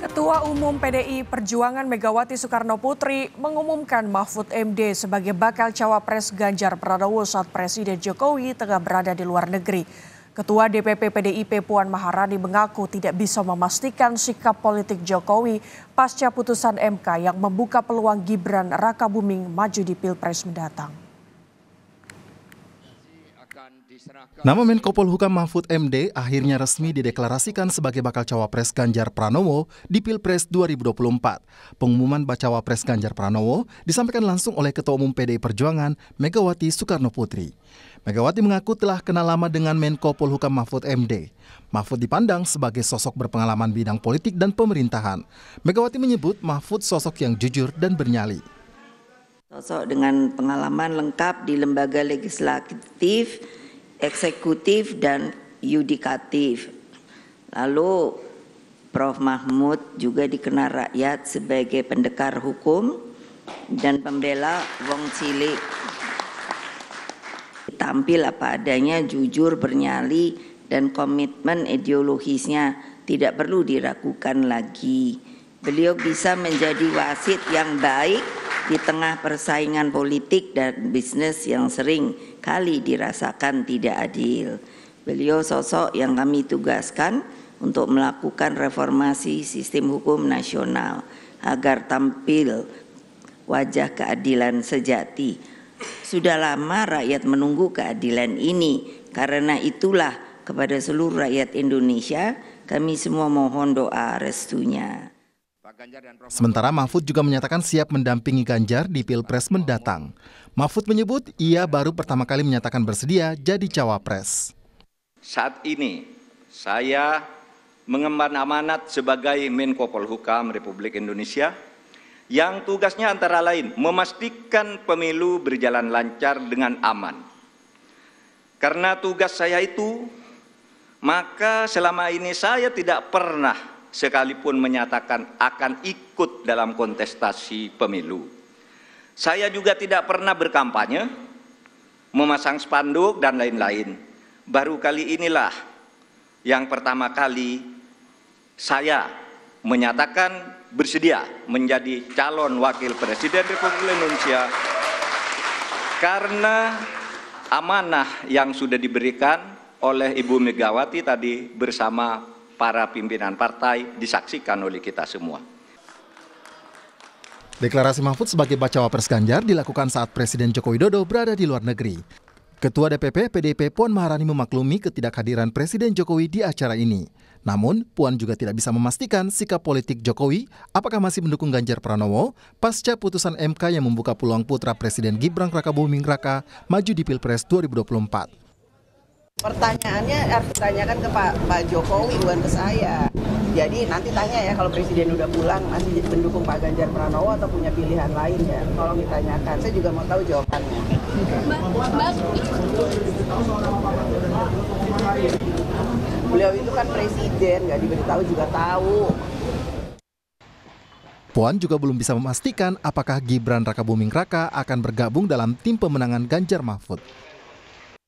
Ketua Umum PDI Perjuangan Megawati Soekarnoputri mengumumkan Mahfud MD sebagai bakal cawapres Ganjar Pranowo saat Presiden Jokowi tengah berada di luar negeri. Ketua DPP PDIP Puan Maharani mengaku tidak bisa memastikan sikap politik Jokowi pasca putusan MK yang membuka peluang Gibran Rakabuming maju di Pilpres mendatang. Nama Menko Polhukam Mahfud MD akhirnya resmi dideklarasikan sebagai bakal cawapres Ganjar Pranowo di Pilpres 2024. Pengumuman bacawa pres Ganjar Pranowo disampaikan langsung oleh Ketua Umum PDI Perjuangan Megawati Soekarnoputri. Megawati mengaku telah kenal lama dengan Menko Polhukam Mahfud MD. Mahfud dipandang sebagai sosok berpengalaman bidang politik dan pemerintahan. Megawati menyebut Mahfud sosok yang jujur dan bernyali. Sosok dengan pengalaman lengkap di lembaga legislatif, eksekutif dan yudikatif. Lalu Prof. Mahfud juga dikenal rakyat sebagai pendekar hukum dan pembela wong cilik. Tampil apa adanya, jujur, bernyali, dan komitmen ideologisnya tidak perlu diragukan lagi. Beliau bisa menjadi wasit yang baik di tengah persaingan politik dan bisnis yang sering kali dirasakan tidak adil. Beliau sosok yang kami tugaskan untuk melakukan reformasi sistem hukum nasional agar tampil wajah keadilan sejati. Sudah lama rakyat menunggu keadilan ini, karena itulah kepada seluruh rakyat Indonesia kami semua mohon doa restunya. Sementara Mahfud juga menyatakan siap mendampingi Ganjar di Pilpres mendatang. Mahfud menyebut ia baru pertama kali menyatakan bersedia jadi cawapres. Saat ini saya mengemban amanat sebagai Menko Polhukam Republik Indonesia yang tugasnya antara lain memastikan pemilu berjalan lancar dengan aman. Karena tugas saya itu, maka selama ini saya tidak pernah sekalipun menyatakan akan ikut dalam kontestasi pemilu. Saya juga tidak pernah berkampanye, memasang spanduk dan lain-lain. Baru kali inilah yang pertama kali saya menyatakan bersedia menjadi calon wakil presiden Republik Indonesia karena amanah yang sudah diberikan oleh Ibu Megawati tadi bersama para pimpinan partai disaksikan oleh kita semua. Deklarasi Mahfud sebagai bacawa pres Ganjar dilakukan saat Presiden Joko Widodo berada di luar negeri. Ketua DPP PDIP Puan Maharani memaklumi ketidakhadiran Presiden Jokowi di acara ini. Namun, Puan juga tidak bisa memastikan sikap politik Jokowi apakah masih mendukung Ganjar Pranowo pasca putusan MK yang membuka peluang putra Presiden Gibran Rakabuming Raka maju di Pilpres 2024. Pertanyaannya harus ditanyakan ke Pak Jokowi, bukan ke saya. Jadi nanti tanya ya, kalau Presiden udah pulang masih mendukung Pak Ganjar Pranowo atau punya pilihan lain ya. Tolong ditanyakan, saya juga mau tahu jawabannya. Beliau itu kan presiden, nggak diberitahu juga tahu. Puan juga belum bisa memastikan apakah Gibran Rakabuming Raka akan bergabung dalam tim pemenangan Ganjar Mahfud.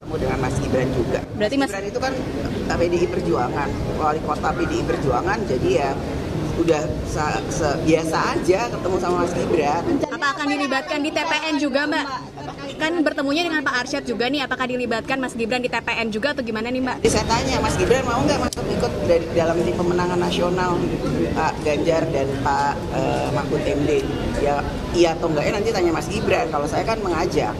Dengan Mas Gibran juga. Berarti Mas Gibran itu kan PDI Perjuangan, wali kota PDI Perjuangan, jadi ya udah biasa aja ketemu sama Mas Gibran. Apa akan dilibatkan di TPN juga, Mbak? Kan bertemunya dengan Pak Arsyad juga nih, apakah dilibatkan Mas Gibran di TPN juga atau gimana nih, Mbak? Jadi saya tanya, Mas Gibran mau nggak masuk ikut dari dalam tim pemenangan nasional Pak Ganjar dan Pak Mahfud MD? Ya iya atau enggak, nanti tanya Mas Gibran. Kalau saya kan mengajak.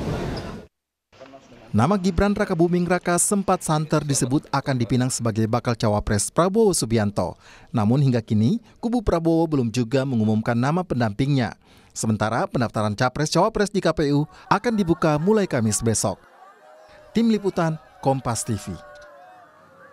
Nama Gibran Rakabuming Raka sempat santer disebut akan dipinang sebagai bakal cawapres Prabowo Subianto. Namun hingga kini, kubu Prabowo belum juga mengumumkan nama pendampingnya. Sementara pendaftaran capres-cawapres di KPU akan dibuka mulai Kamis besok. Tim Liputan, Kompas TV.